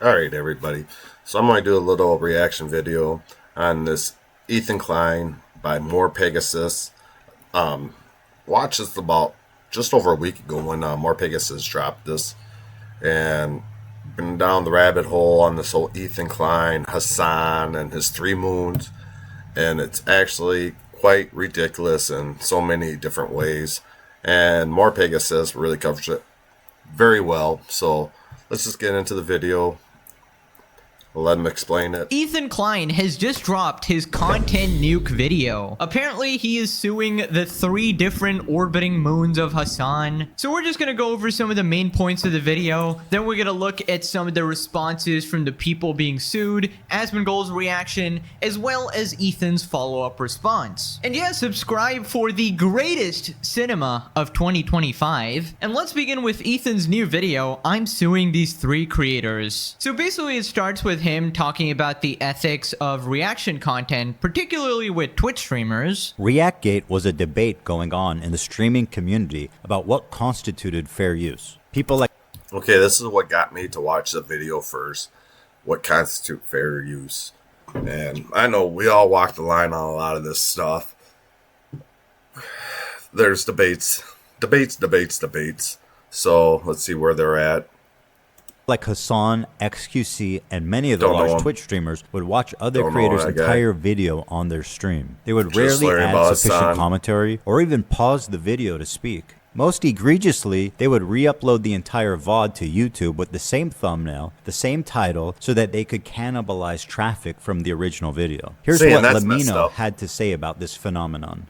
Alright everybody, so I'm going to do a little reaction video on this Ethan Klein by More Pegasus. Watched this about just over a week ago when More Pegasus dropped this, and been down the rabbit hole on this whole Ethan Klein, Hassan, and his three moons, and it's actually quite ridiculous in so many different ways, and More Pegasus really covers it very well. So let's just get into the video. Let him explain it. Ethan Klein has just dropped his content nuke video. Apparently, he is suing the 3 different orbiting moons of Hassan. So we're just gonna go over some of the main points of the video. Then we're gonna look at some of the responses from the people being sued, Asmongold's reaction, as well as Ethan's follow-up response. And yeah, subscribe for the greatest cinema of 2025. And let's begin with Ethan's new video, I'm suing these 3 creators. So basically it starts with him talking about the ethics of reaction content, particularly with Twitch streamers. ReactGate was a debate going on in the streaming community about what constituted fair use. People like... Okay, this is what got me to watch the video first. What constitute fair use? And I know we all walk the line on a lot of this stuff. There's debates. So let's see where they're at. Like Hassan, XQC, and many of the large Twitch streamers would watch other creators' entire video on their stream. They would rarely add sufficient commentary or even pause the video to speak. Most egregiously, they would re-upload the entire VOD to YouTube with the same thumbnail, the same title, so that they could cannibalize traffic from the original video. Here's what Lamino had to say about this phenomenon.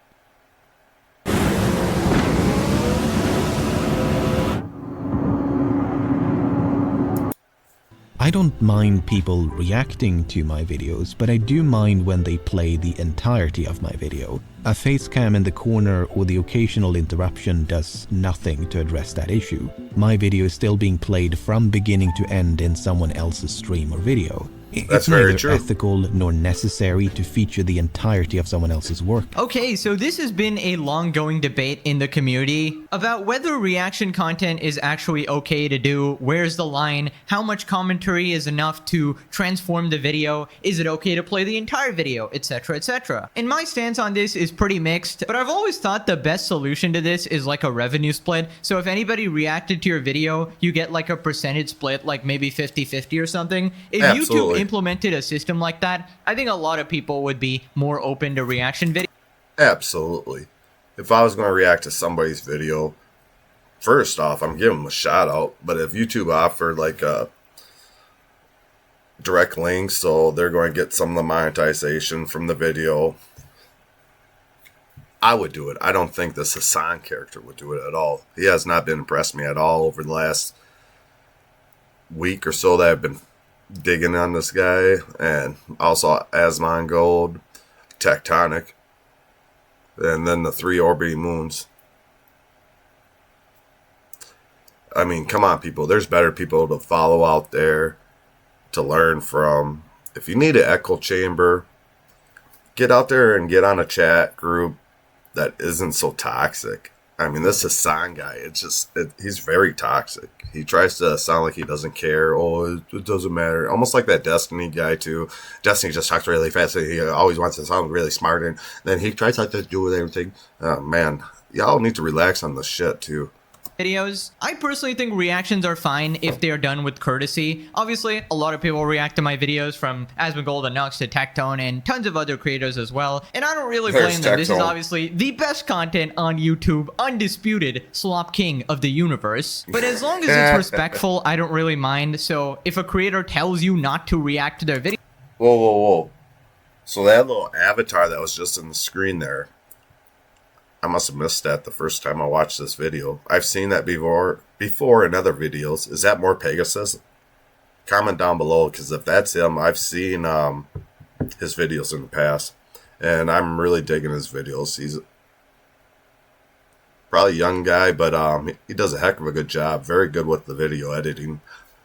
I don't mind people reacting to my videos, but I do mind when they play the entirety of my video. A facecam in the corner or the occasional interruption does nothing to address that issue. My video is still being played from beginning to end in someone else's stream or video. It's neither ethical nor necessary to feature the entirety of someone else's work. Okay, so this has been a long-going debate in the community about whether reaction content is actually okay to do, where's the line, how much commentary is enough to transform the video, is it okay to play the entire video, etc, etc. And my stance on this is pretty mixed, but I've always thought the best solution to this is like a revenue split. So if anybody reacted to your video, you get like a percentage split, like maybe 50-50 or something. If YouTube implemented a system like that, I think a lot of people would be more open to reaction videos. Absolutely. If I was going to react to somebody's video, first off, I'm giving them a shout out. But if YouTube offered like a direct link, so they're going to get some of the monetization from the video, I would do it. I don't think this Hassan character would do it at all. He has not been impressed me at all over the last week or so that I've been digging on this guy, and also Asmongold, Tectonic, and then the 3 orbiting moons. I mean, come on, people. There's better people to follow out there to learn from. If you need an echo chamber, get out there and get on a chat group that isn't so toxic. I mean, this Hassan guy, he's very toxic. He tries to sound like he doesn't care. Oh, it doesn't matter. Almost like that Destiny guy, too. Destiny just talks really fast. He always wants to sound really smart. And then he tries to do with everything. Oh, man. Y'all need to relax on this shit, too. Videos. I personally think reactions are fine if they are done with courtesy. Obviously, a lot of people react to my videos, from Asmongold and Nuke to Tectone and tons of other creators as well. And I don't really blame them. This is obviously the best content on YouTube, undisputed Slop King of the universe. But as long as it's respectful, I don't really mind. So if a creator tells you not to react to their video... Whoa. So that little avatar that was just on the screen there, I must have missed that the first time I watched this video. I've seen that before in other videos. Is that More Pegasus? Comment down below, because if that's him, I've seen his videos in the past, and I'm really digging his videos. He's probably a young guy, but he does a heck of a good job. Very good with the video editing.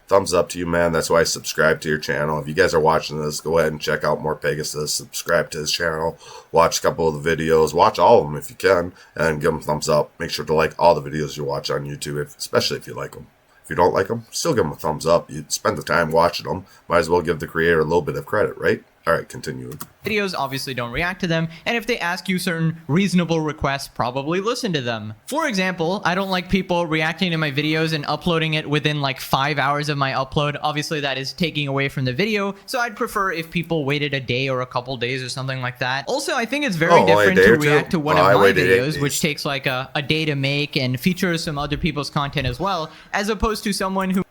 Thumbs up to you, man. That's why I subscribe to your channel. If you guys are watching this, go ahead and check out More Pegasus. Subscribe to his channel. Watch a couple of the videos. Watch all of them if you can. And give them a thumbs up. Make sure to like all the videos you watch on YouTube, especially if you like them. If you don't like them, still give them a thumbs up. You spend the time watching them. Might as well give the creator a little bit of credit, right? All right, continue. Videos, obviously don't react to them, and if they ask you certain reasonable requests, probably listen to them. For example, I don't like people reacting to my videos and uploading it within like 5 hours of my upload. Obviously that is taking away from the video, so I'd prefer if people waited a day or a couple days or something like that. Also, I think it's very different to react to one of my videos, which takes like a day to make and features some other people's content as well, as opposed to someone who...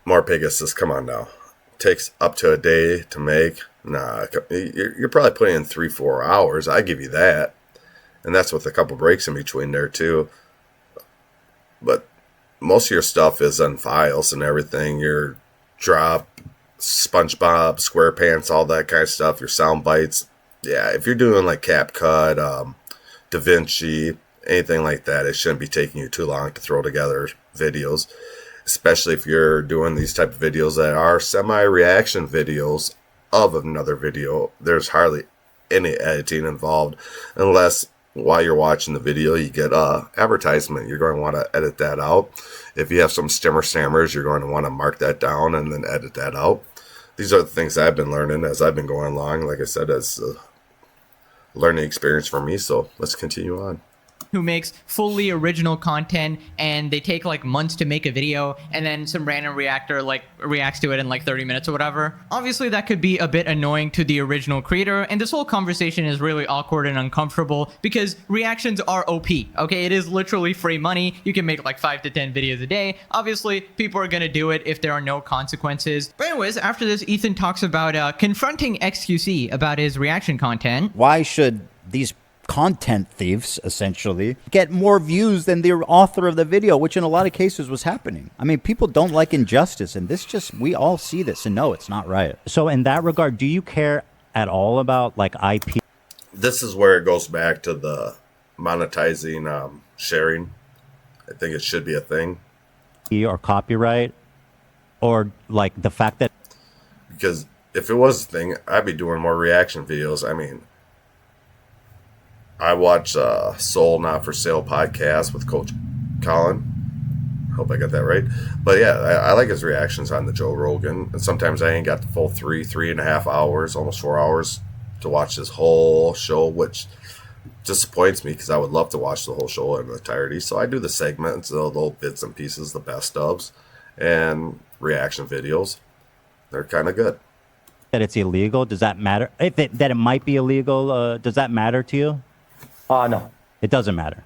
More Pegasus, come on now. Takes up to a day to make. Nah, you're probably putting in 3-4 hours. I give you that, and that's with a couple breaks in between there too. But most of your stuff is on files and everything. Your drop, SpongeBob, SquarePants, all that kind of stuff. Your sound bites. Yeah, if you're doing like CapCut, DaVinci, anything like that, it shouldn't be taking you too long to throw together videos. Especially if you're doing these type of videos that are semi-reaction videos of another video. There's hardly any editing involved, unless while you're watching the video you get advertisement. You're going to want to edit that out. If you have some stammers, you're going to want to mark that down and then edit that out. These are the things I've been learning as I've been going along. Like I said, as a learning experience for me. So let's continue on. Who makes fully original content, and they take like months to make a video, and then some random reactor like reacts to it in like 30 minutes or whatever. Obviously that could be a bit annoying to the original creator, and this whole conversation is really awkward and uncomfortable because reactions are OP. Okay, it is literally free money. You can make like 5 to 10 videos a day. Obviously people are gonna do it if there are no consequences. But anyways, after this, Ethan talks about confronting XQC about his reaction content. Why should these content thieves essentially get more views than the author of the video, which in a lot of cases was happening? I mean, people don't like injustice, and this just, we all see this and know it's not right. So in that regard, do you care at all about like IP? This is where it goes back to the monetizing sharing. I think it should be a thing. Or copyright, or like the fact that, because if it was a thing, I'd be doing more reaction videos. I mean, I watch Soul Not For Sale podcast with Coach Colin. Hope I got that right. But yeah, I like his reactions on the Joe Rogan. And sometimes I ain't got the full 3.5 hours, almost 4 hours to watch this whole show, which disappoints me because I would love to watch the whole show in entirety. So I do the segments, the little bits and pieces, the best ofs, and reaction videos. They're kind of good. that it's illegal? Does that matter? That it might be illegal, does that matter to you? No. It doesn't matter.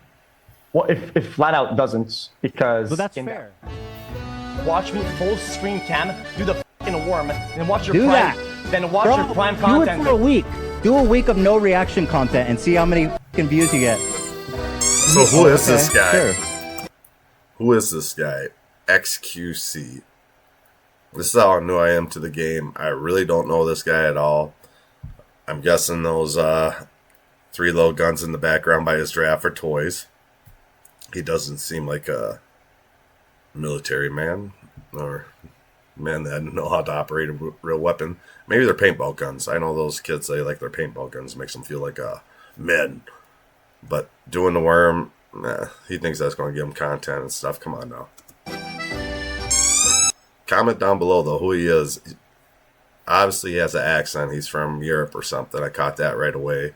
Well, if flat out doesn't, because... Well, that's fair. Watch me full screen cam, do the fucking worm, then watch your do prime... That. Then watch your prime do content. Do it for a week. Do a week of no reaction content and see how many fucking views you get. So who is this guy? Sure. Who is this guy? XQC. This is how new I am to the game. I really don't know this guy at all. I'm guessing those 3 little guns in the background by his giraffe are toys. He doesn't seem like a military man or man that know how to operate a real weapon. Maybe they're paintball guns. I know those kids, they like their paintball guns. Makes them feel like men. But doing the worm, he thinks that's going to give him content and stuff. Come on now. Comment down below, though, who he is. Obviously, he has an accent. He's from Europe or something. I caught that right away.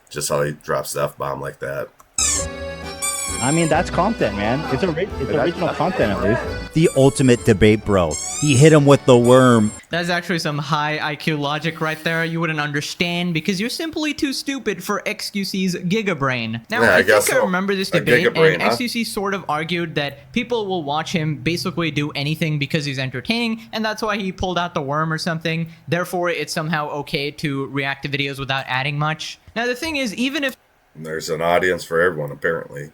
Just how he drops the F-bomb like that. I mean, that's content, man. It's original content, at least. The ultimate debate, bro. He hit him with the worm. That's actually some high IQ logic right there. You wouldn't understand because you're simply too stupid for XQC's Gigabrain. Now, yeah, I think I remember this debate, and XQC sort of argued that people will watch him basically do anything because he's entertaining, and that's why he pulled out the worm or something. Therefore, it's somehow okay to react to videos without adding much. Now, the thing is, even if... There's an audience for everyone, apparently.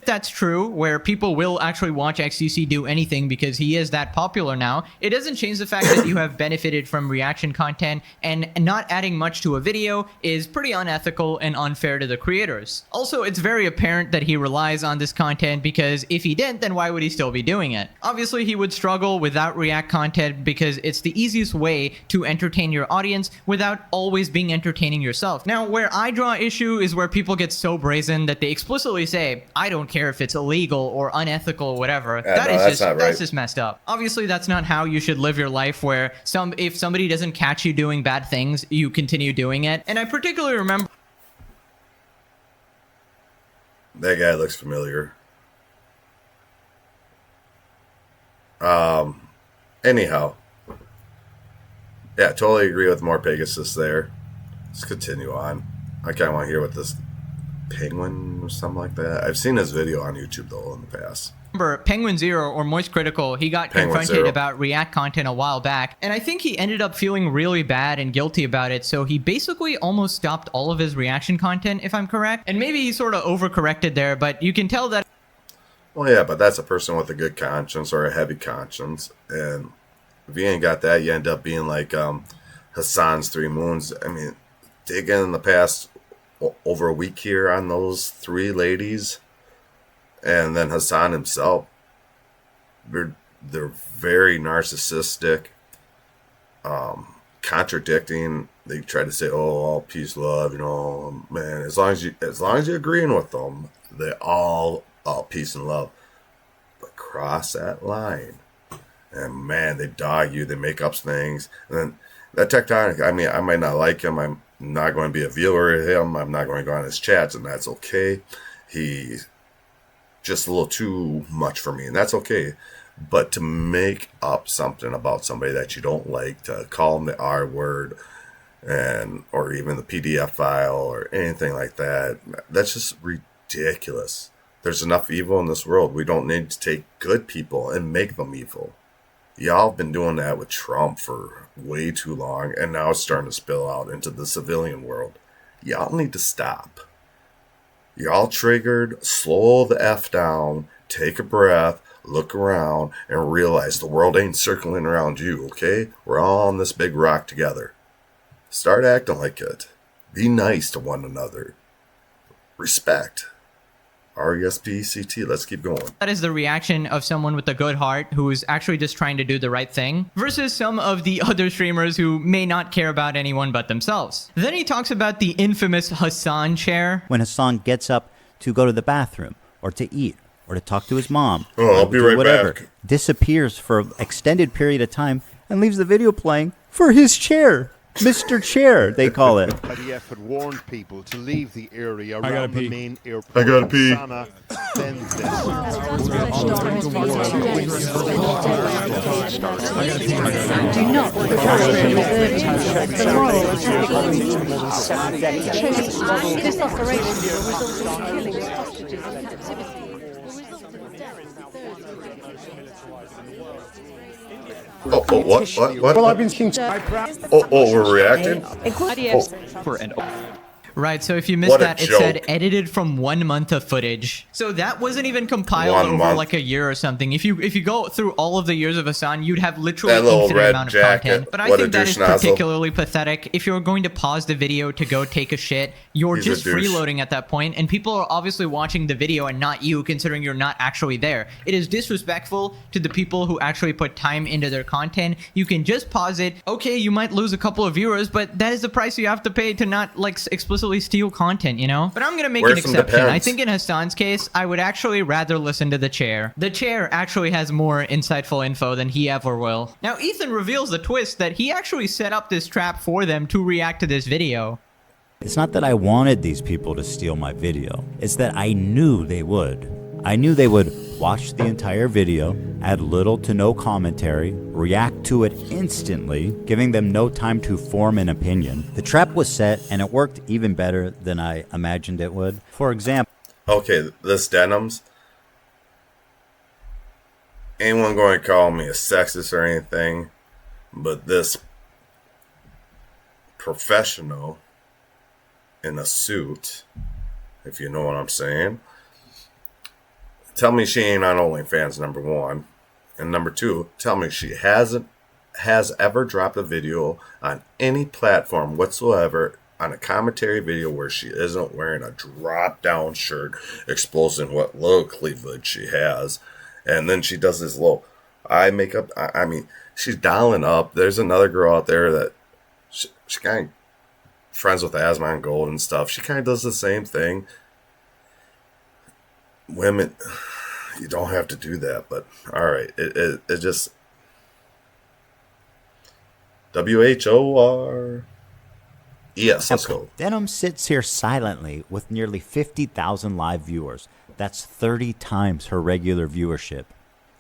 That's true, where people will actually watch XQC do anything because he is that popular now, it doesn't change the fact that you have benefited from reaction content, and not adding much to a video is pretty unethical and unfair to the creators. Also, it's very apparent that he relies on this content because if he didn't, then why would he still be doing it? Obviously, he would struggle without react content because it's the easiest way to entertain your audience without always being entertaining yourself. Now, where I draw issue is where people get so brazen that they explicitly say, I don't care if it's illegal or unethical or whatever. Yeah, That's just messed up. Obviously, that's not how you should live your life, where if somebody doesn't catch you doing bad things, you continue doing it. And I particularly remember... That guy looks familiar. Anyhow. Yeah, totally agree with More Pegasus there. Let's continue on. I kind of want to hear what this penguin or something like that. I've seen his video on YouTube, though, in the past. Remember, Penguin Zero, or Moist Critical, he got confronted about React content a while back, and I think he ended up feeling really bad and guilty about it, so he basically almost stopped all of his reaction content, if I'm correct. And maybe he sort of overcorrected there, but you can tell that... Well, yeah, but that's a person with a good conscience or a heavy conscience, and if you ain't got that, you end up being like Hassan's 3 Moons. I mean, digging in the past over a week here on those 3 ladies, and then Hassan himself, they're very narcissistic, contradicting. They try to say, "Oh, all peace, love," man. As long as you're agreeing with them, they all peace and love. But cross that line, and man, they dog you. They make up things, and then that Tectonic. I mean, I might not like him. I'm not going to be a viewer of him. I'm not going to go on his chats, and that's okay. He's just a little too much for me, and that's okay. But to make up something about somebody that you don't like, to call them the R word, or even the PDF file or anything like that, that's just ridiculous. There's enough evil in this world. We don't need to take good people and make them evil. Y'all have been doing that with Trump for way too long, and now it's starting to spill out into the civilian world. Y'all need to stop. Y'all triggered, slow the F down, take a breath, look around, and realize the world ain't circling around you, okay? We're all on this big rock together. Start acting like it. Be nice to one another. Respect. RESPECT. Let's keep going. That is the reaction of someone with a good heart who is actually just trying to do the right thing, versus some of the other streamers who may not care about anyone but themselves. Then he talks about the infamous Hassan chair. When Hassan gets up to go to the bathroom, or to eat, or to talk to his mom, I'll be right back, disappears for an extended period of time and leaves the video playing for his chair. Mr. Chair, they call it. IDF had warned people to leave the area around the main airport. I gotta pee. Do not the moral this operation will result in killing of hostages in captivity. What? Well, I've been seeing... we're reacting? Right, so if you missed that, it said edited from 1 month of footage. So that wasn't even compiled over like a year or something. If you go through all of the years of Hassan, you'd have literally an infinite amount of content. But I think that is particularly pathetic. If you're going to pause the video to go take a shit, you're just freeloading at that point, and people are obviously watching the video and not you, considering you're not actually there. It is disrespectful to the people who actually put time into their content. You can just pause it. Okay, you might lose a couple of viewers, but that is the price you have to pay to not like explicitly steal content, But I'm gonna make an exception. I think in Hassan's case, I would actually rather listen to the chair. The chair actually has more insightful info than he ever will. Now, Ethan reveals the twist that he actually set up this trap for them to react to this video. It's not that I wanted these people to steal my video. It's that I knew they would. I knew they would watch the entire video, add little to no commentary, react to it instantly, giving them no time to form an opinion. The trap was set, and it worked even better than I imagined it would. For example... Okay, this Denims. Anyone going to call me a sexist or anything, but this professional in a suit, if you know what I'm saying... Tell me she ain't on OnlyFans, number 1. And number 2, tell me she has ever dropped a video on any platform whatsoever on a commentary video where she isn't wearing a drop-down shirt exposing what little cleavage she has. And then she does this little eye makeup. I mean, she's dialing up. There's another girl out there that she kind of friends with Asmon Gold and stuff. She kind of does the same thing. women, you don't have to do that, but all right. It just WHOR. Yes, let's go. Denim sits here silently with nearly 50,000 live viewers. That's 30 times her regular viewership.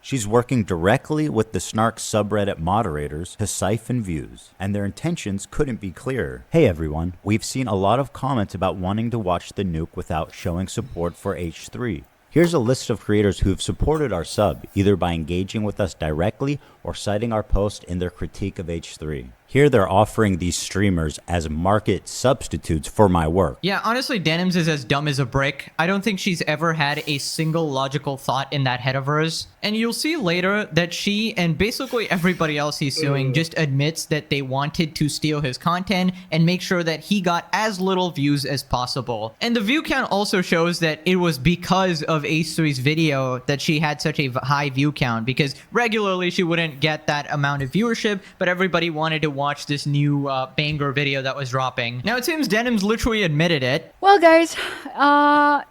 She's working directly with the Snark subreddit moderators to siphon views, and their intentions couldn't be clearer. Hey everyone, we've seen a lot of comments about wanting to watch the Nuke without showing support for H3. Here's a list of creators who've supported our sub, either by engaging with us directly or citing our post in their critique of H3. Here they're offering these streamers as market substitutes for my work. Yeah, honestly, Denims is as dumb as a brick. I don't think she's ever had a single logical thought in that head of hers. And you'll see later that she and basically everybody else he's suing just admits that they wanted to steal his content and make sure that he got as little views as possible. And the view count also shows that it was because of H3's video that she had such a high view count, because regularly she wouldn't get that amount of viewership, but everybody wanted to watch this new banger video that was dropping. Now it seems Denims literally admitted it. Well, guys,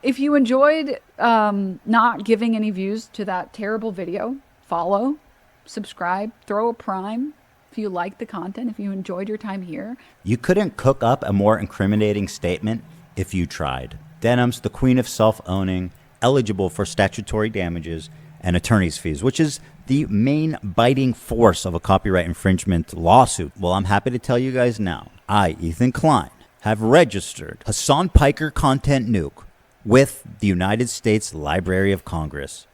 if you enjoyed not giving any views to that terrible video, follow, subscribe, throw a prime. If you like the content, if you enjoyed your time here. You couldn't cook up a more incriminating statement if you tried. Denims, the queen of self-owning, eligible for statutory damages and attorney's fees, which is the main biting force of a copyright infringement lawsuit. Well, I'm happy to tell you guys now, I, Ethan Klein, have registered Hassan Piker Content Nuke with the United States Library of Congress.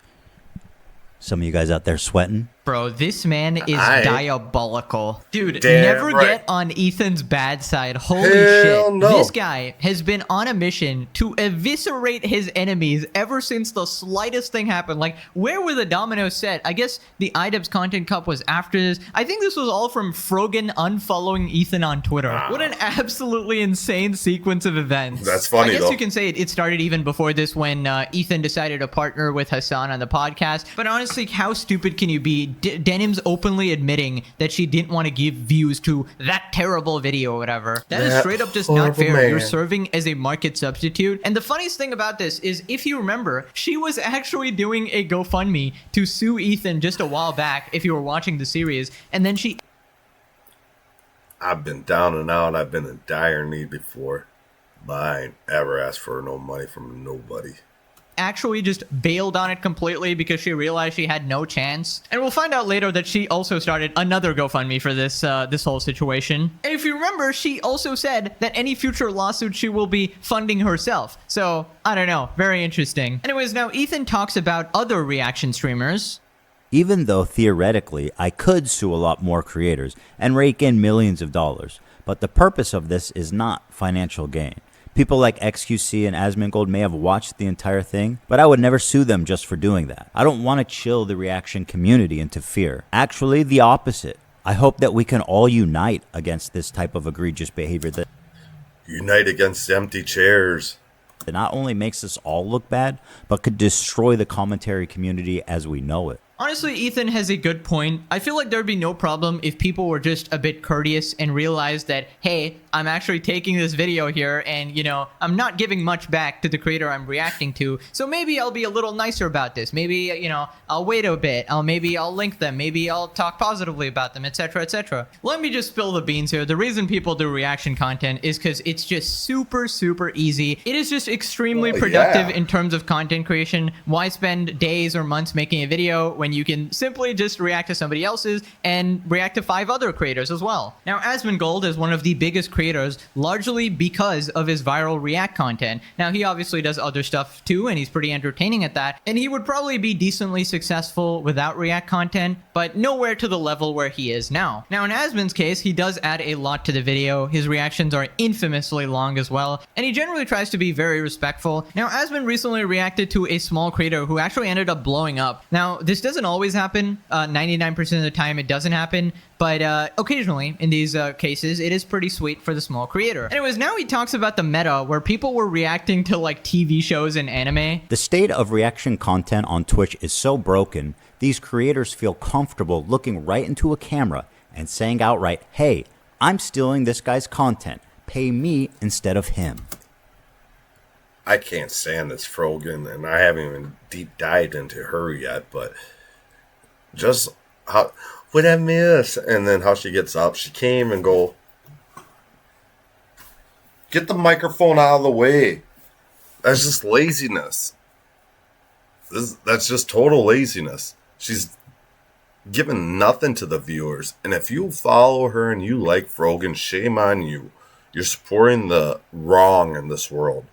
Some of you guys out there sweating? Bro, this man is diabolical. Dude, never get on Ethan's bad side. Holy shit. No. This guy has been on a mission to eviscerate his enemies ever since the slightest thing happened. Like, where were the dominoes set? I guess the IDubbbz Content Cup was after this. I think this was all from Frogan unfollowing Ethan on Twitter. What an absolutely insane sequence of events. That's funny, I guess though. you can say it started even before this when Ethan decided to partner with Hassan on the podcast. But honestly, how stupid can you be? Denim's openly admitting that she didn't want to give views to that terrible video or whatever. That is straight up just not fair. Man. You're serving as a market substitute. And the funniest thing about this is, if you remember, she was actually doing a GoFundMe to sue Ethan just a while back, if you were watching the series, and then she... I've been down and out. I've been in dire need before, but I ain't ever asked for no money from nobody. Actually just bailed on it completely because she realized she had no chance. And we'll find out later that she also started another GoFundMe for this this whole situation. And if you remember, she also said that any future lawsuit she will be funding herself. So, I don't know. Very interesting. Anyways, now Ethan talks about other reaction streamers. Even though theoretically I could sue a lot more creators and rake in millions of dollars, but the purpose of this is not financial gain. People like XQC and Asmongold may have watched the entire thing, but I would never sue them just for doing that. I don't want to chill the reaction community into fear. Actually, the opposite. I hope that we can all unite against this type of egregious behavior that Unite against empty chairs. not only makes us all look bad, but could destroy the commentary community as we know it. Honestly, Ethan has a good point. I feel like there'd be no problem if people were just a bit courteous and realized that, hey, I'm actually taking this video here and, you know, I'm not giving much back to the creator I'm reacting to. So maybe I'll be a little nicer about this. Maybe, you know, I'll wait a bit. Maybe I'll link them. Maybe I'll talk positively about them, etc., etc. Let me just spill the beans here. The reason people do reaction content is because it's just super, super easy. It is just extremely productive in terms of content creation. Why spend days or months making a video when you can simply just react to somebody else's and react to 5 other creators as well? Now, Asmongold is one of the biggest creators, largely because of his viral react content. Now, he obviously does other stuff too, and he's pretty entertaining at that, and he would probably be decently successful without react content, but nowhere to the level where he is now. Now, in Asmon's case, he does add a lot to the video. His reactions are infamously long as well, and he generally tries to be very respectful. Now, Asmon recently reacted to a small creator who actually ended up blowing up. Now, this doesn't always happen. 99% of the time it doesn't happen, but occasionally in these cases it is pretty sweet for the small creator. Anyways, now he talks about the meta where people were reacting to like TV shows and anime. The state of reaction content on Twitch is so broken, these creators feel comfortable looking right into a camera and saying outright, hey, I'm stealing this guy's content. Pay me instead of him. I can't stand this Frogan, and I haven't even deep dived into her yet, but just how, what I miss, and then how she gets up. She came and go, get the microphone out of the way. That's just laziness. That's just total laziness. She's giving nothing to the viewers. And if you follow her and you like Frogan, shame on you. You're supporting the wrong in this world.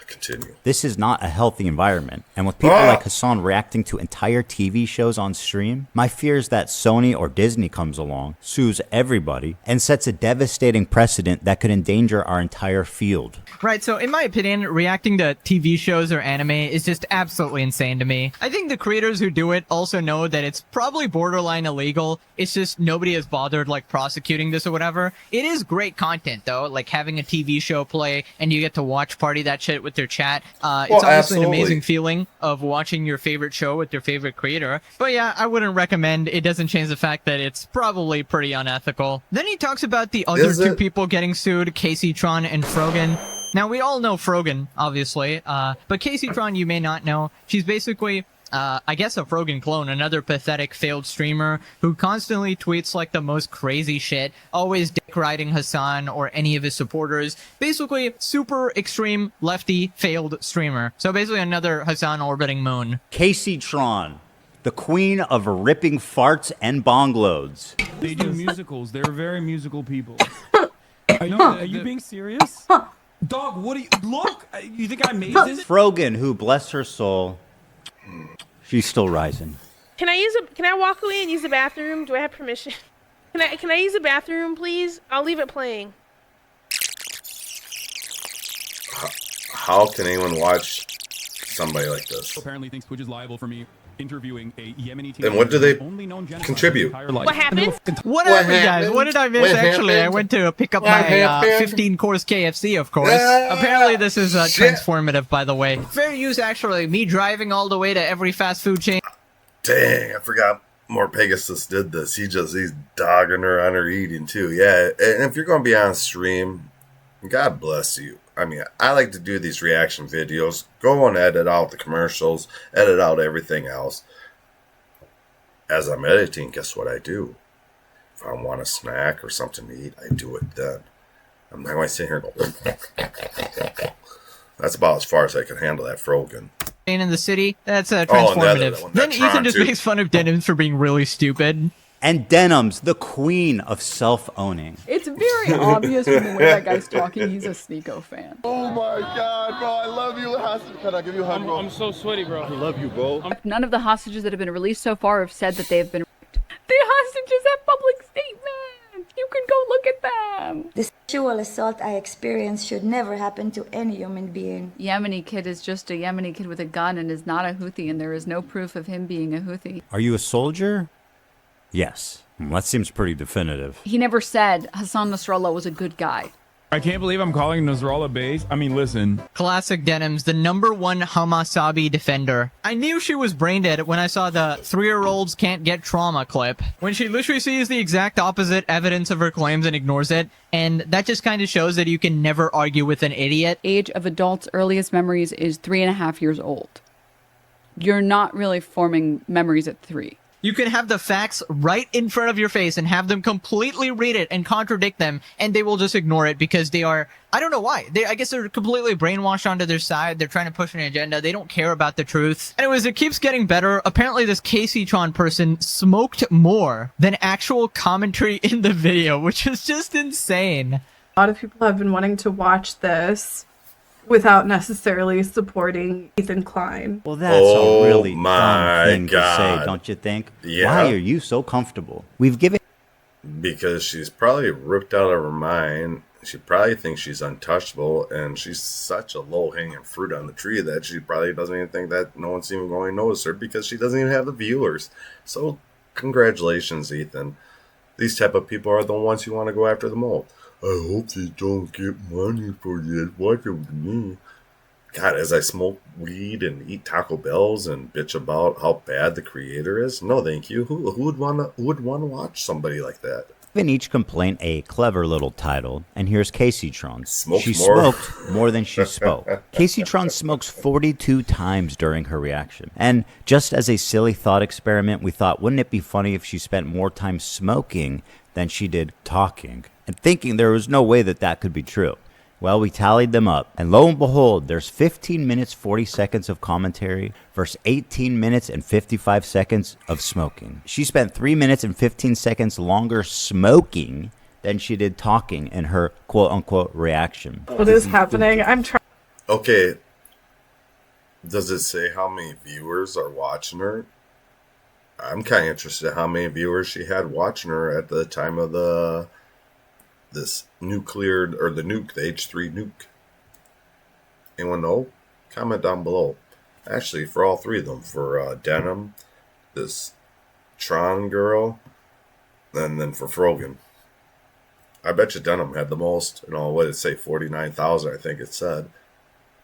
Continue. This is not a healthy environment. And with people like Hassan reacting to entire TV shows on stream, my fear is that Sony or Disney comes along, sues everybody, and sets a devastating precedent that could endanger our entire field. Right, so in my opinion, reacting to TV shows or anime is just absolutely insane to me. I think the creators who do it also know that it's probably borderline illegal. It's just nobody has bothered like prosecuting this or whatever. It is great content though, like having a TV show play and you get to watch party that shit with their chat. It's obviously an amazing feeling of watching your favorite show with your favorite creator. But yeah, I wouldn't recommend. It doesn't change the fact that it's probably pretty unethical. Then he talks about the other two people getting sued, Casey Tron and Frogan. Now, we all know Frogan, obviously, but Casey Tron you may not know. She's basically, I guess a Frogan clone, another pathetic failed streamer who constantly tweets like the most crazy shit, always dick riding Hassan or any of his supporters. Basically, super extreme lefty failed streamer. So basically another Hassan orbiting moon. Casey Tron, the queen of ripping farts and bong loads. They do musicals. They're very musical people. Are you being serious? Dog, what do you... Look! You think I made this? Frogan, who, bless her soul, she's still rising. Can I walk away and use the bathroom? Do I have permission? Can I use the bathroom, please? I'll leave it playing. How can anyone watch somebody like this? Apparently thinks Twitch is liable for me interviewing a Yemeni and what do they contribute? What happened? Whatever, guys. What did I miss, actually? I went to pick up my 15-course KFC, of course. Apparently, this is transformative, by the way. Fair use, actually. Me driving all the way to every fast food chain. Dang, I forgot More Pegasus did this. He's dogging her on her eating, too. Yeah, and if you're going to be on stream, God bless you. I mean, I like to do these reaction videos. Go and edit out the commercials, edit out everything else. As I'm editing, guess what I do? If I want a snack or something to eat, I do it then. I'm not going to sit here and go... That's about as far as I can handle that Frogan. In the city, that's transformative. Then Ethan just makes fun of Denims for being really stupid. And Denim's the queen of self-owning. It's very obvious from the way that guy's talking, he's a Sneeko fan. Oh my God, bro, I love you. Can I give you a hug, bro? I'm so sweaty, bro. I love you, bro. None of the hostages that have been released so far have said that they have been raped. The hostages have public statements. You can go look at them. The sexual assault I experienced should never happen to any human being. Yemeni kid is just a Yemeni kid with a gun and is not a Houthi, and there is no proof of him being a Houthi. Are you a soldier? Yes. That seems pretty definitive. He never said Hassan Nasrallah was a good guy. I can't believe I'm calling Nasrallah base. I mean, listen. Classic Denims, the #1 Hamasabi defender. I knew she was brain dead when I saw the 3-year-olds can't get trauma clip. When she literally sees the exact opposite evidence of her claims and ignores it. And that just kind of shows that you can never argue with an idiot. Age of adults' earliest memories is 3.5 years old. You're not really forming memories at 3. You can have the facts right in front of your face and have them completely read it and contradict them, and they will just ignore it because they are, I don't know why. I guess they're completely brainwashed onto their side. They're trying to push an agenda. They don't care about the truth. Anyways, it keeps getting better. Apparently, this Casey Tron person smoked more than actual commentary in the video, which is just insane. A lot of people have been wanting to watch this without necessarily supporting Ethan Klein. Well, that's a really dumb thing to say, don't you think? Yeah. Why are you so comfortable? We've given... Because she's probably ripped out of her mind. She probably thinks she's untouchable, and she's such a low-hanging fruit on the tree that she probably doesn't even think that no one's even going to notice her because she doesn't even have the viewers. So, congratulations, Ethan. These type of people are the ones you want to go after the most. I hope they don't get money for this. Watch it with me. God, as I smoke weed and eat Taco Bells and bitch about how bad the creator is, no, thank you. Who would want to watch somebody like that? Given each complaint a clever little title, and here's Caseytron. She more. smoked more than she spoke. Caseytron smokes 42 times during her reaction. And just as a silly thought experiment, we thought, wouldn't it be funny if she spent more time smoking than she did talking? And thinking there was no way that that could be true. Well, we tallied them up, and lo and behold, there's 15 minutes 40 seconds of commentary versus 18 minutes and 55 seconds of smoking. She spent 3 minutes and 15 seconds longer smoking than she did talking in her quote-unquote reaction. What is happening? I'm trying. Okay, does it say how many viewers are watching her? I'm kind of interested in how many viewers she had watching her at the time of this nuclear, or the nuke, the H3 nuke. Anyone know? Comment down below. Actually, for all three of them, for Denim, this Tron girl, and then for Frogan. I bet you Denim had the most. What did it say? 49,000, I think it said.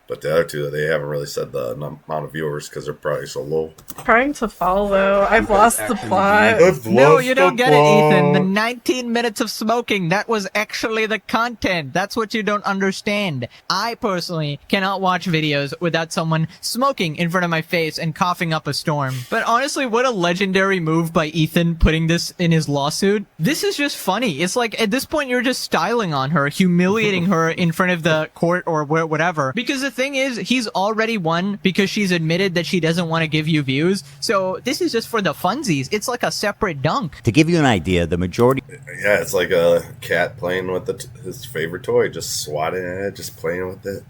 But the other two, they haven't really said the amount of viewers because they're probably so low. Trying to follow. I've lost the plot. No, you don't get it, Ethan. The 19 minutes of smoking, that was actually the content. That's what you don't understand. I personally cannot watch videos without someone smoking in front of my face and coughing up a storm. But honestly, what a legendary move by Ethan putting this in his lawsuit. This is just funny. It's like, at this point, you're just styling on her, humiliating her in front of the court or whatever. Because the thing is, he's already won because she's admitted that she doesn't want to give you views. So this is just for the funsies. It's like a separate dunk. To give you an idea, the majority... Yeah, it's like a cat playing with his favorite toy, just swatting at it, just playing with it.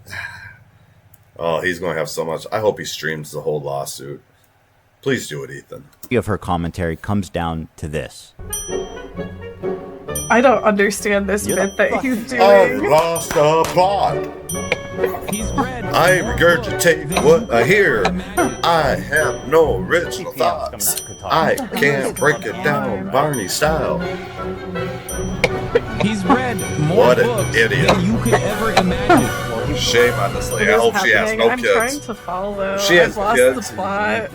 Oh, he's going to have so much. I hope he streams the whole lawsuit. Please do it, Ethan. ...of her commentary comes down to this. I don't understand this bit that he's doing. I've lost the plot. I regurgitate what I hear. I have no original thoughts. I can't break it down Barney style. He's read more what an books idiot. than you could ever imagine. Shame on this lady. I hope she has no I'm kids. trying to follow. She has I've lost kids. the plot.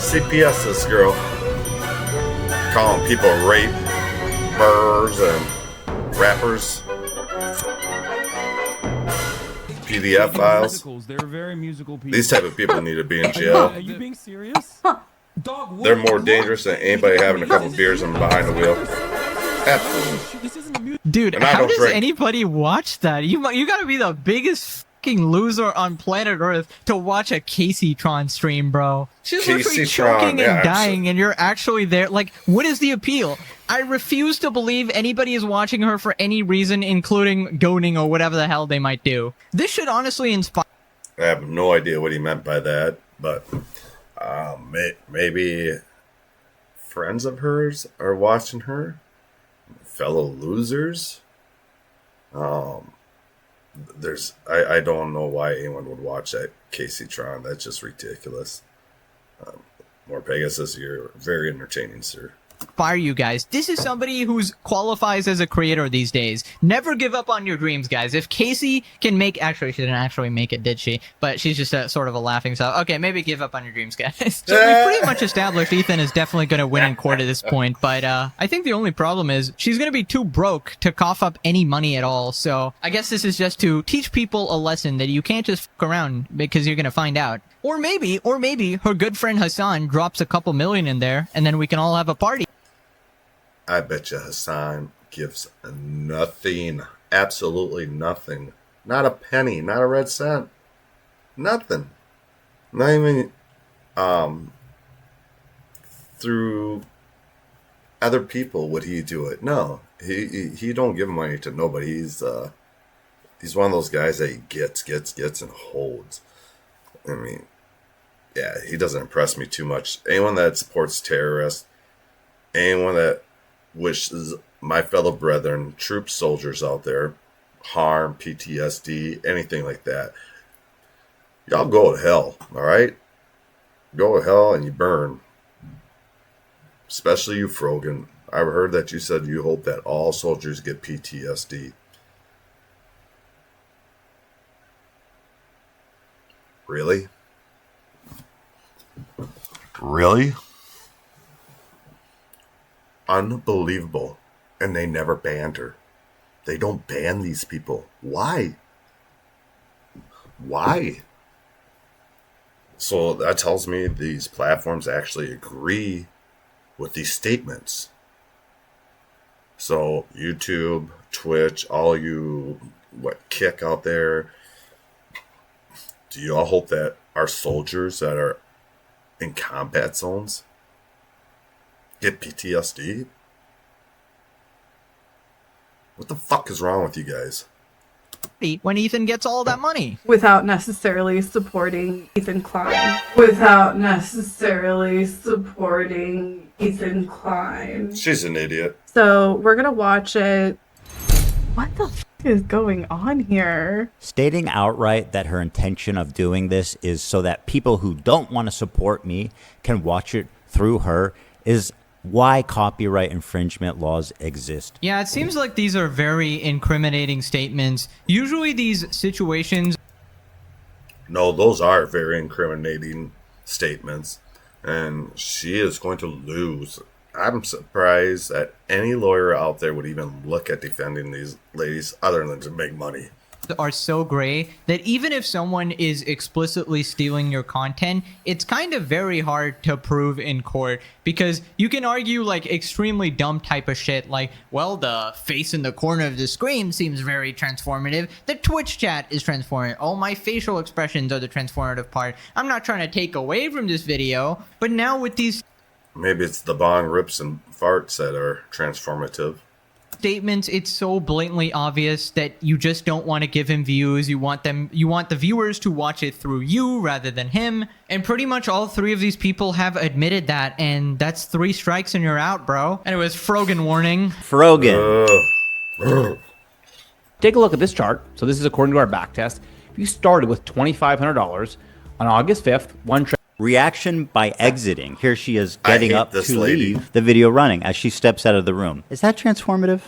CPS this girl. Calling people rape, murderers, and rappers. PDF files. They're very musical people. These type of people need to be in jail. Are you being serious? Dog, they're more dangerous than anybody having a couple beers and behind the wheel. Absolutely. Dude, how does anybody watch that? You gotta be the biggest fucking loser on planet Earth to watch a Caseytron stream, bro. She's literally choking and dying, and you're actually there. Like, what is the appeal? I refuse to believe anybody is watching her for any reason, including goading or whatever the hell they might do. This should honestly inspire. I have no idea what he meant by that, but maybe friends of hers are watching her, fellow losers. I don't know why anyone would watch that Caseytron. That's just ridiculous. More Pegasus, you're very entertaining, sir. Fire you guys. This is somebody who's qualifies as a creator these days. Never give up on your dreams, guys. If Casey can make... Actually, she didn't actually make it, did she? But she's just a sort of a laughing stock. Okay, maybe give up on your dreams, guys. So we've pretty much established Ethan is definitely going to win in court at this point. But I think the only problem is she's going to be too broke to cough up any money at all. So I guess this is just to teach people a lesson that you can't just fuck around because you're going to find out. Or maybe her good friend Hassan drops a couple million in there and then we can all have a party. I bet you Hassan gives nothing. Absolutely nothing. Not a penny. Not a red cent. Nothing. Not even through other people would he do it. No. He don't give money to nobody. He's one of those guys that he gets and holds. I mean, yeah, he doesn't impress me too much. Anyone that supports terrorists, anyone that wishes my fellow brethren, troop soldiers out there, harm, PTSD, anything like that, y'all go to hell, all right? Go to hell and you burn. Especially you, Frogan. I heard that you said you hope that all soldiers get PTSD. Really? Really? unbelievable. And they never banned her. They don't ban these people. Why? Why? So that tells me these platforms actually agree with these statements. So YouTube, Twitch, all you kick out there, do you all hope that our soldiers that are in combat zones get PTSD? What the fuck is wrong with you guys? When Ethan gets all that money. Without necessarily supporting Ethan Klein. Without necessarily supporting Ethan Klein. She's an idiot. So we're gonna watch it. What the f is going on here? Stating outright that her intention of doing this is so that people who don't want to support me can watch it through her is why copyright infringement laws exist. Yeah, it seems like these are very incriminating statements. Usually these situations... No, those are very incriminating statements. And she is going to lose. I'm surprised that any lawyer out there would even look at defending these ladies other than to make money. Are so gray that even if someone is explicitly stealing your content, it's kind of very hard to prove in court, because you can argue like extremely dumb type of shit like, well, the face in the corner of the screen seems very transformative, the Twitch chat is transformative, oh, my facial expressions are the transformative part. I'm not trying to take away from this video, but now with these maybe it's the bong rips and farts that are transformative statements, it's so blatantly obvious that you just don't want to give him views. You want the viewers to watch it through you rather than him. And pretty much all three of these people have admitted that, and that's 3 strikes and you're out, bro. Anyways, Frogan warning. Frogan. Take a look at this chart. So this is according to our back test. If you started with $2,500 on August 5th, reaction by exiting. Here she is getting up to leave the video running as she steps out of the room. Is that transformative?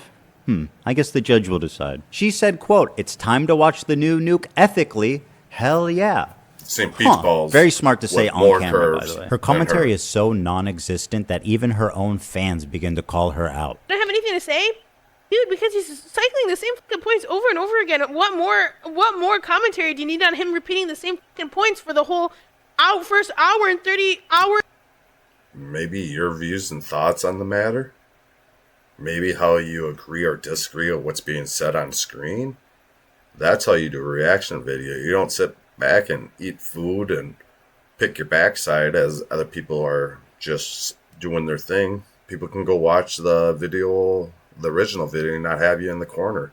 I guess the judge will decide. She said, quote, "It's time to watch the new Nuke ethically." Hell yeah. St. Pete's balls. Very smart to say on camera, by the way. Her commentary is so non-existent that even her own fans begin to call her out. I don't have anything to say, dude, because he's cycling the same fucking points over and over again. What more commentary do you need on him repeating the same fucking points for the whole first hour and 30 hours? Maybe your views and thoughts on the matter? Maybe how you agree or disagree with what's being said on screen? That's how you do a reaction video. You don't sit back and eat food and pick your backside as other people are just doing their thing. People can go watch the video, the original video, and not have you in the corner.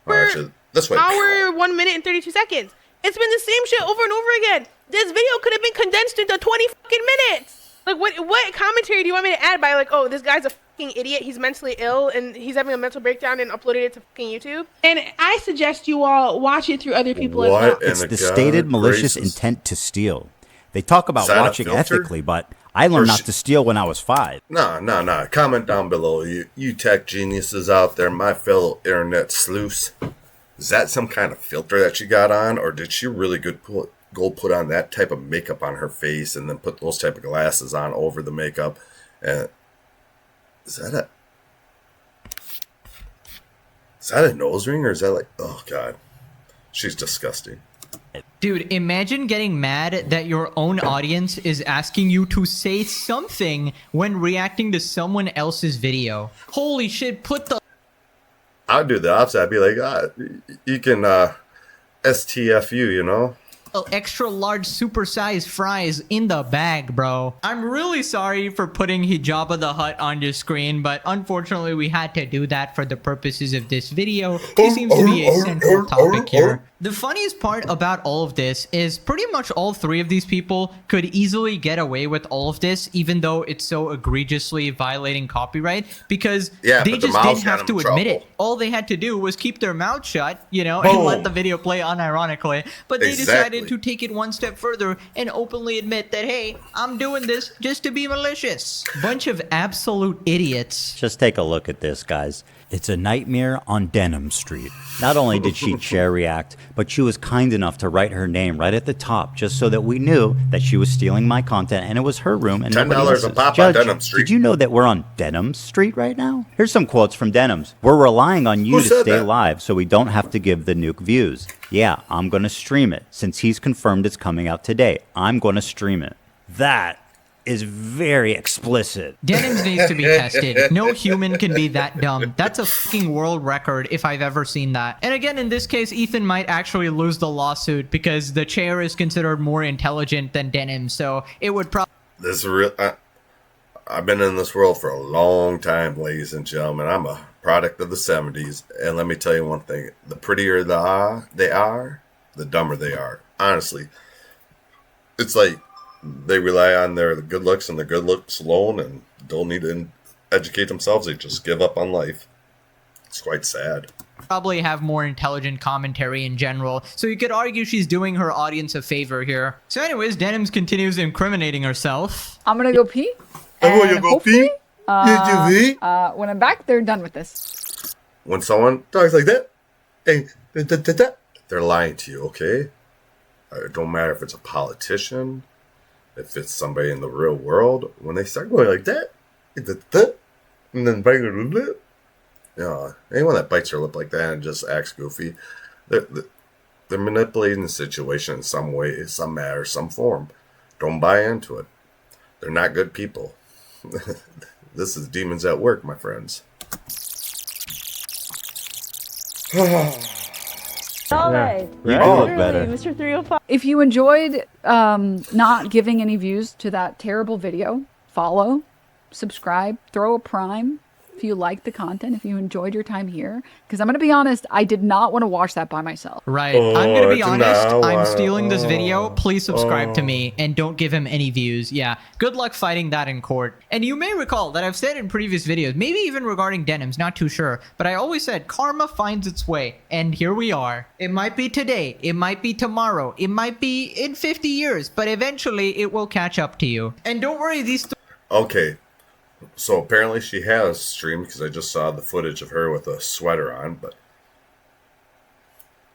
Actually, this way. Hour, 1 minute and 32 seconds. It's been the same shit over and over again. This video could have been condensed into 20 fucking minutes. Like, what commentary do you want me to add by, like, oh, this guy's a fucking idiot, he's mentally ill, and he's having a mental breakdown and uploaded it to fucking YouTube? And I suggest you all watch it through other people as well. It's the stated malicious intent to steal. They talk about watching ethically, but I learned not to steal when I was 5. No. Comment down below, you tech geniuses out there, my fellow internet sleuths. Is that some kind of filter that she got on, or did she really go put on that type of makeup on her face and then put those type of glasses on over the makeup? And is that a nose ring, or is that like, oh god, she's disgusting. Dude, imagine getting mad that your own audience is asking you to say something when reacting to someone else's video. Holy shit, put the... I'd do the opposite. I'd be like, you can STFU, you know? Extra large supersized fries in the bag, bro. I'm really sorry for putting Hijabba the Hutt on your screen, but unfortunately we had to do that for the purposes of this video. He seems to be a central topic here. The funniest part about all of this is pretty much all 3 of these people could easily get away with all of this, even though it's so egregiously violating copyright, because they just didn't have to admit it. All they had to do was keep their mouth shut, you know, and let the video play unironically. But they decided to take it one step further and openly admit that, hey, I'm doing this just to be malicious. Bunch of absolute idiots. Just take a look at this, guys. It's a nightmare on Denham Street. Not only did she chair react, but she was kind enough to write her name right at the top just so that we knew that she was stealing my content and it was her room and nobody else's. $10 a pop Judge, on Denim Street. did you know that we're on Denim Street right now? Here's some quotes from Denims. We're relying on you to stay live so we don't have to give the Nuke views. Yeah, I'm going to stream it. Since he's confirmed it's coming out today, I'm going to stream it. That is very explicit. Denims needs to be tested. No human can be that dumb. That's a fucking world record if I've ever seen that. And again, in this case, Ethan might actually lose the lawsuit because the chair is considered more intelligent than Denim, so it would probably... This is real. I've been in this world for a long time, ladies and gentlemen. I'm a product of the 70s, and let me tell you one thing. The prettier they are, the dumber they are. Honestly. It's like they rely on their good looks and their good looks alone and don't need to educate themselves. They just give up on life. It's quite sad. Probably have more intelligent commentary in general, so you could argue she's doing her audience a favor here. So anyways, Denims continues incriminating herself. I'm gonna go pee. I'm gonna go pee. When I'm back, they're done with this. When someone talks like that, they're lying to you, okay? It don't matter if it's a politician, if it's somebody in the real world. When they start going like that, and then biting their lip, anyone that bites their lip like that and just acts goofy, they're manipulating the situation in some way, some manner, some form. Don't buy into it. They're not good people. This is demons at work, my friends. All right. You do look better. Mr. 305. If you enjoyed not giving any views to that terrible video, follow, subscribe, throw a prime. If you like the content, if you enjoyed your time here, because I'm going to be honest, I did not want to watch that by myself. Right. I'm going to be honest. I'm stealing this video. Please subscribe to me and don't give him any views. Yeah. Good luck fighting that in court. And you may recall that I've said in previous videos, maybe even regarding Denims, not too sure, but I always said karma finds its way. And here we are. It might be today. It might be tomorrow. It might be in 50 years, but eventually it will catch up to you. And don't worry, these... Okay. So apparently she has streamed because I just saw the footage of her with a sweater on, but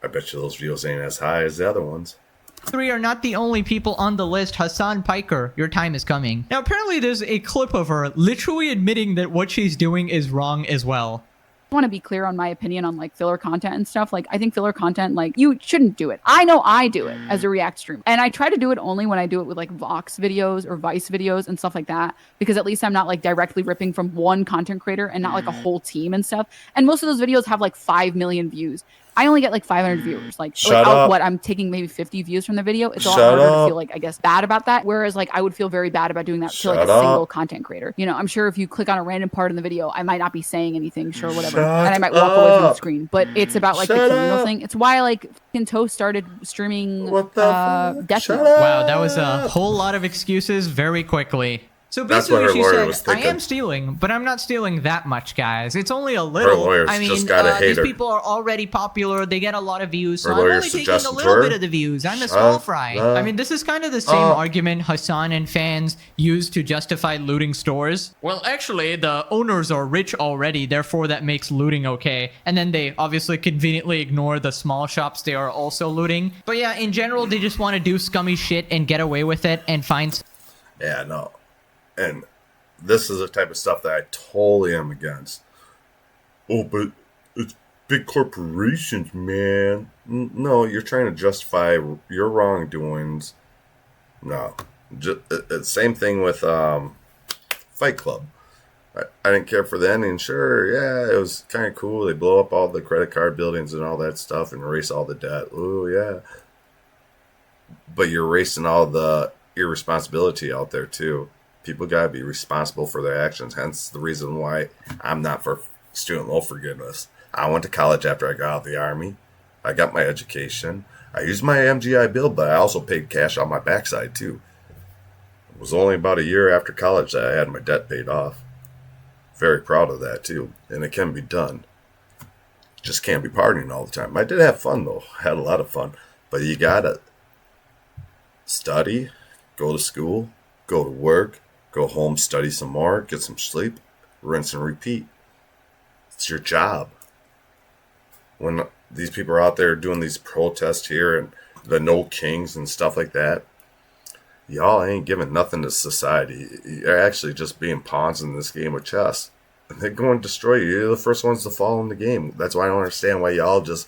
I bet you those views ain't as high as the other ones. 3 are not the only people on the list. Hassan Piker, your time is coming. Now apparently there's a clip of her literally admitting that what she's doing is wrong as well. I want to be clear on my opinion on like filler content and stuff. Like I think filler content, like you shouldn't do it. I know I do it as a react stream, and I try to do it only when I do it with like Vox videos or Vice videos and stuff like that, because at least I'm not like directly ripping from one content creator and not like a whole team and stuff. And most of those videos have like 5 million views. I only get like 500 viewers. Like I'm taking maybe 50 views from the video. It's a lot harder to feel like, I guess, bad about that. Whereas like I would feel very bad about doing that to like a single content creator. You know, I'm sure if you click on a random part in the video, I might not be saying anything, sure, whatever. And I might walk away from the screen. But it's about like the communal thing. It's why like Toast started streaming Death Note. Wow, that was a whole lot of excuses very quickly. So basically she said, I am stealing, but I'm not stealing that much, guys. It's only a little. I mean, these people are already popular. They get a lot of views. So I'm only taking a little bit of the views. I'm a small fry. I mean, this is kind of the same argument Hassan and fans use to justify looting stores. Well, actually, the owners are rich already. Therefore, that makes looting okay. And then they obviously conveniently ignore the small shops they are also looting. But yeah, in general, they just want to do scummy shit and get away with it and find... Yeah, no. And this is the type of stuff that I totally am against. Oh, but it's big corporations, man. No, you're trying to justify your wrongdoings. No. Same thing with Fight Club. I didn't care for the ending. Sure, yeah, it was kind of cool. They blow up all the credit card buildings and all that stuff and erase all the debt. Oh, yeah. But you're erasing all the irresponsibility out there, too. People got to be responsible for their actions. Hence the reason why I'm not for student loan forgiveness. I went to college after I got out of the Army. I got my education. I used my MGI Bill, but I also paid cash on my backside too. It was only about a year after college that I had my debt paid off. Very proud of that too. And it can be done. Just can't be partying all the time. I did have fun though. I had a lot of fun. But you got to study, go to school, go to work, go home, study some more, get some sleep, rinse and repeat. It's your job. when these people are out there doing these protests here and the no kings and stuff like that, y'all ain't giving nothing to society. You're actually just being pawns in this game of chess. And they're going to destroy you. You're the first ones to fall in the game. That's why I don't understand why y'all just,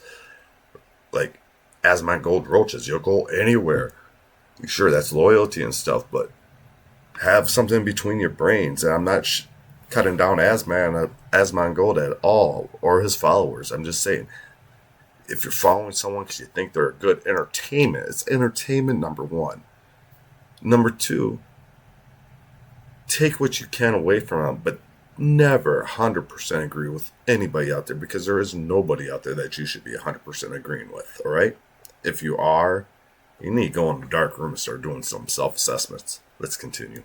like, as my gold roaches, you'll go anywhere. Sure, that's loyalty and stuff, but have something between your brains. And I'm not cutting down Asmongold Gold at all, or his followers. I'm just saying, if you're following someone because you think they're a good entertainment, it's entertainment, number one. Number two, take what you can away from them, but never 100% agree with anybody out there, because there is nobody out there that you should be 100% agreeing with, all right? If you are, you need to go in the dark room and start doing some self-assessments. Let's continue.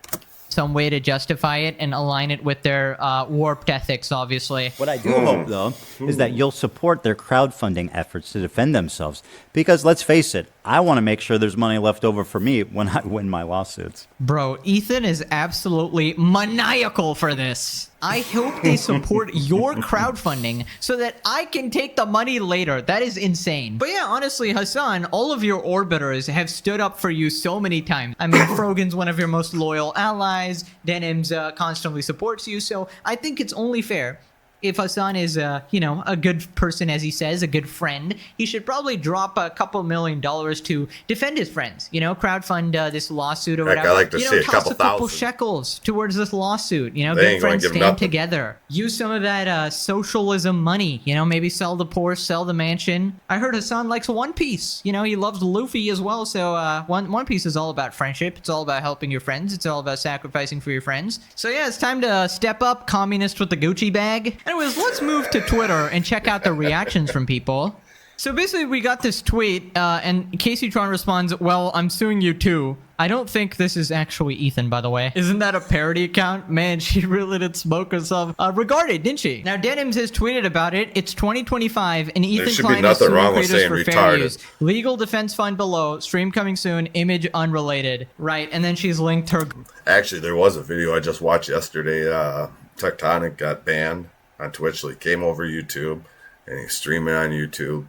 Some way to justify it and align it with their warped ethics, obviously. What I do hope, though, is that you'll support their crowdfunding efforts to defend themselves. Because let's face it, I want to make sure there's money left over for me when I win my lawsuits. Bro, Ethan is absolutely maniacal for this. I hope they support your crowdfunding so that I can take the money later. That is insane. But yeah, honestly, Hassan, all of your orbiters have stood up for you so many times. I mean, Frogan's one of your most loyal allies. Denim's constantly supports you. So I think it's only fair. If Hassan is, you know, a good person, as he says, a good friend, he should probably drop a couple $1 million to defend his friends. You know, crowdfund this lawsuit or whatever. I like to see a toss couple thousand shekels towards this lawsuit. You know, they good friends stand together. Use some of that socialism money. You know, maybe sell the Porsche, sell the mansion. I heard Hassan likes One Piece. You know, he loves Luffy as well. So One Piece is all about friendship. It's all about helping your friends. It's all about sacrificing for your friends. So yeah, it's time to step up, communist with the Gucci bag. Anyways, let's move to Twitter and check out the reactions from people. So basically, we got this tweet, and Casey Tron responds, "Well, I'm suing you too." I don't think this is actually Ethan, by the way. Isn't that a parody account? Man, she really did smoke herself. Regarded, didn't she? Now, Denims has tweeted about it. It's 2025, and Ethan Klein is suing creators for fair use. Legal defense fund below. Stream coming soon. Image unrelated. Right, and then she's linked her. Actually, there was a video I just watched yesterday. Tectonic got banned on Twitch. So he came over YouTube, and he's streaming on YouTube.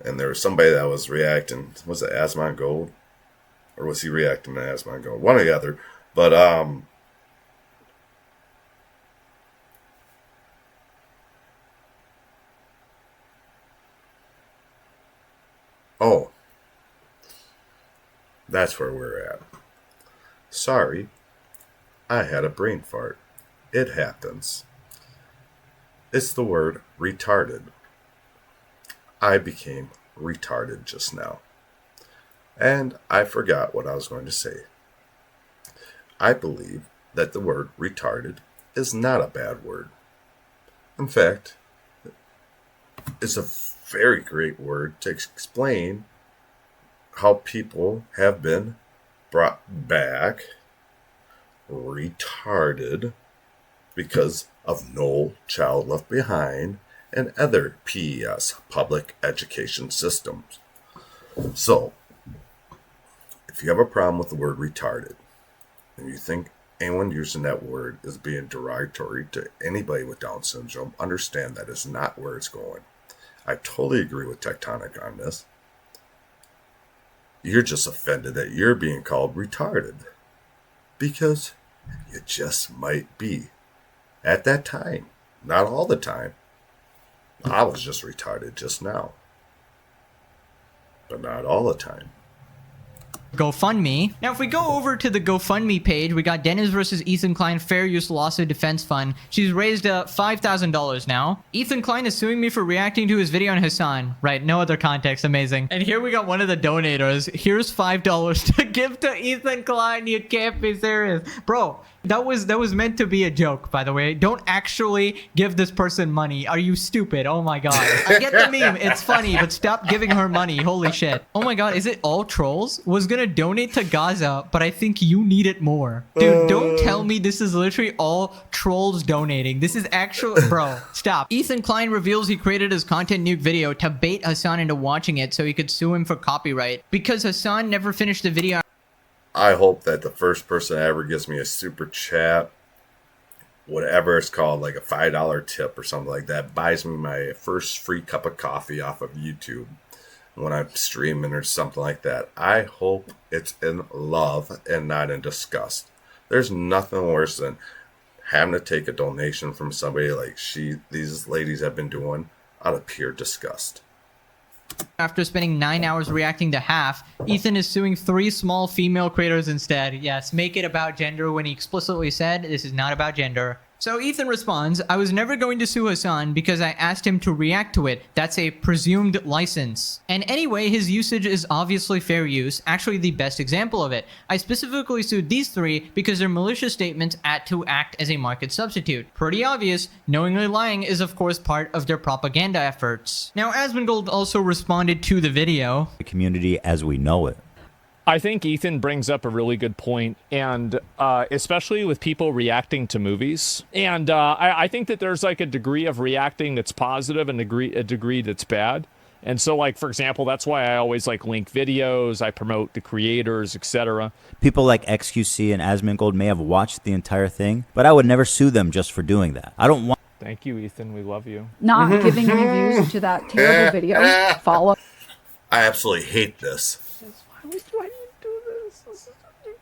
And there was somebody that was reacting. Was it Asmongold Gold? Or was he reacting to Asmongold Gold? One or the other. But, oh. That's where we're at. Sorry. I had a brain fart. It happens. It's the word retarded. I became retarded just now. And I forgot what I was going to say. I believe that the word retarded is not a bad word. In fact, it's a very great word to explain how people have been brought back retarded because of No Child Left Behind and other PES, public education systems. So, if you have a problem with the word retarded, and you think anyone using that word is being derogatory to anybody with Down syndrome, understand that is not where it's going. I totally agree with Tectonic on this. You're just offended that you're being called retarded. Because you just might be. At that time. Not all the time. I was just retarded just now. But not all the time. GoFundMe. Now, if we go over to the GoFundMe page, we got Dennis versus Ethan Klein Fair Use Lawsuit Defense Fund. She's raised $5,000 now. Ethan Klein is suing me for reacting to his video on Hassan. Right, no other context. Amazing. And here we got one of the donators. Here's $5 to give to Ethan Klein. You can't be serious. Bro, that was meant to be a joke, by the way. Don't actually give this person money. Are you stupid? Oh my god. I get the meme. It's funny, but stop giving her money. Holy shit. Oh my god, is it all trolls? Was gonna donate to Gaza, but I think you need it more. Dude, don't tell me this is literally all trolls donating. This is actual... Bro, stop. Ethan Klein reveals he created his content nuke video to bait Hassan into watching it so he could sue him for copyright. Because Hassan never finished the video... I hope that the first person that ever gives me a super chat whatever it's called, like a $5 tip or something like that, buys me my first free cup of coffee off of YouTube when I'm streaming or something like that. I hope it's in love and not in disgust. There's nothing worse than having to take a donation from somebody like these ladies have been doing out of pure disgust. After spending 9 hours reacting to half, Ethan is suing 3 small female creators instead. Yes, make it about gender when he explicitly said this is not about gender. So Ethan responds, I was never going to sue Hassan because I asked him to react to it. That's a presumed license. And anyway, his usage is obviously fair use, actually the best example of it. I specifically sued these 3 because their malicious statements had to act as a market substitute. Pretty obvious, knowingly lying is of course part of their propaganda efforts. Now, Asmongold also responded to the video. The community as we know it. I think Ethan brings up a really good point, and especially with people reacting to movies. And I think that there's like a degree of reacting that's positive and a degree that's bad. And so, like, for example, that's why I always like link videos, I promote the creators, etc. People like XQC and Asmongold may have watched the entire thing, but I would never sue them just for doing that. I don't want... Thank you, Ethan. We love you. Not giving any views to that terrible video. Follow. I absolutely hate this. Why do you do this?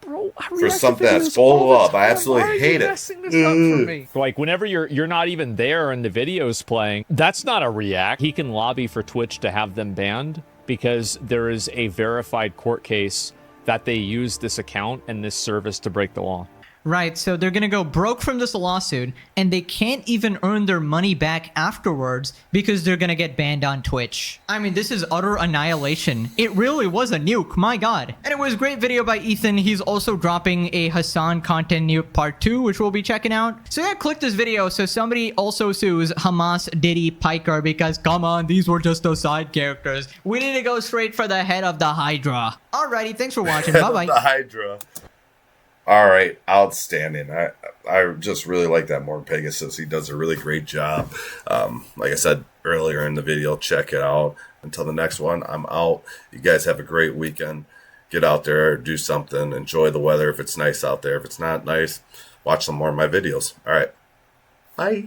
Bro, for something that's full up. I absolutely hate it. Like, whenever you're not even there and the video's playing, that's not a react. He can lobby for Twitch to have them banned because there is a verified court case that they use this account and this service to break the law. Right, so they're gonna go broke from this lawsuit, and they can't even earn their money back afterwards because they're gonna get banned on Twitch. I mean, this is utter annihilation. It really was a nuke, my god. And it was a great video by Ethan. He's also dropping a Hassan content nuke part 2, which we'll be checking out. So yeah, click this video so somebody also sues Hamas, Diddy, Piker, because come on, these were just those side characters. We need to go straight for the head of the Hydra. Alrighty, thanks for watching, bye-bye. The Hydra. All right, outstanding. I just really like that More Pegasus. He does a really great job. Like I said earlier in the video, check it out. Until the next one, I'm out. You guys have a great weekend. Get out there, do something, enjoy the weather if it's nice out there. If it's not nice, watch some more of my videos. All right, bye.